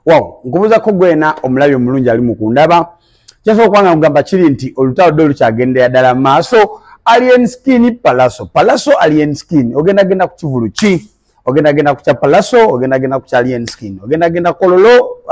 Wow, nkubuza ko gwena omulabi omulungi ali mukundaba. Kyeso kwanga ngamba kiri nti olutalo dolu kyagenda yaddala maaso. Alien Skin Palaso Alien Skin. Ogenda ku kivvulu ki? Ogenda ku kya Palaso, ogenda ku kya Alien Skin. Ogenda kololo,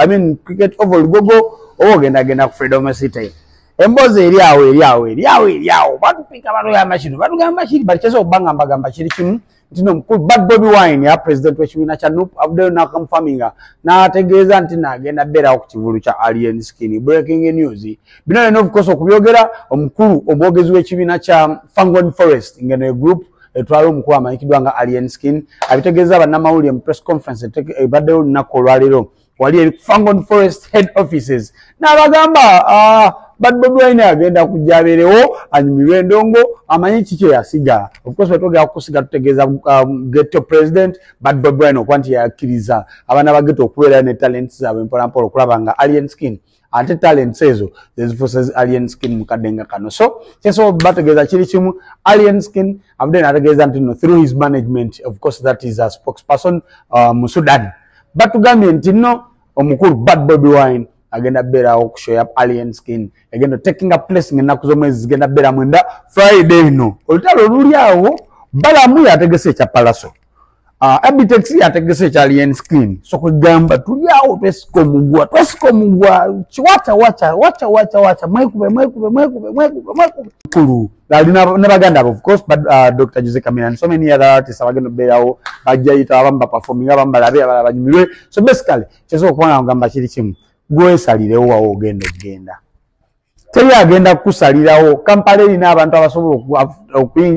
cricket oval gogo, ogenda ku Freedom City. Emboze eri awo. Batupika baloya mashino. Batugamba mashino bali kyeso obanga mbagamba kiri kimu. Ntino mkulu bad Bobi Wine ya president wekibiina kya NUP abdel na confirminga na ategeeza nti nagenda beera ku kivvulu kya Alien Skin. Breaking news. Bino no of course okubiyogera omukulu omwogezi w'ekibiina kya Fangon Forest ngene group etwalo omukulu amanyikidwa nga Alien Skin abitegeeza bannamawulire mu press conference ebaddewo olunaku olwaleero wali eri Fangon Forest head offices n'abagamba bad Bobi Wine agenda kujja abeerewo anyumirwe endongo amanyi kiki yasiga. Of course wetogera kusiga tutegeeza ghetto president bad Bobi Wine okwanti yakkiriza abaana ba ghetto okubeera ne talents zaabwe mpolampola okulaba nga Alien Skin ate talents ezo zezifuusa Alien Skin mukaddenga kano. So kyeso bategeeza kiri kimu Alien Skin abudde n'ategeeza nti no through his management of course that is a spokesperson mu Sudan batugambye nti no omukulu bad Bobi Wine agenda beera okushow up Alien Skin agenda taking a place ngenaku z'omwezi zigenda beera mwenda Friday no olutalo luli awo balamu yategese ekya Palaso Abitex yategese ekya Alien Skin so kugamba tuli awo twesika omugwa wacha mwekube kulu ne baganda of course but Dr. Jose Camila and so many other artists abagenda beerawo bajjayita abamba performing abamba labe abanyumirwe so basically kyeso okubanga ngamba kiri kimu gwesalirewo wawo ogenda teri agenda kusalirawo Kampala erina abantu abasobola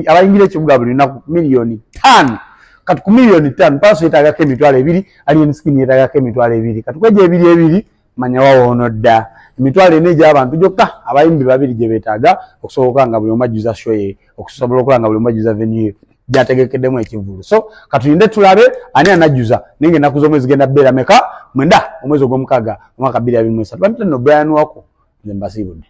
abayingira ekibuga buli lunaku milioni 5 kati ku milioni 5 Palaso yeetagako emitwalo 2 Alien Skin yeetagako emitwalo 2 kati kweja ebiri manya wawo ono dda emitwalo 4 gy'abantu gyokka abayimbi 2 gye beetaaga okusobola nga buli omu ajjuza show ye okusobola okulaba nga buli omu ajjuza venue gyategekeddemu ekivvulu. So katulinde tulabe ani anajjuza nenge ennaku z'omwezi zigenda beera meka mwenda omwezi ogw'omukaaga omwaka 2023 bamutano Brian wako nze mbasiibudde.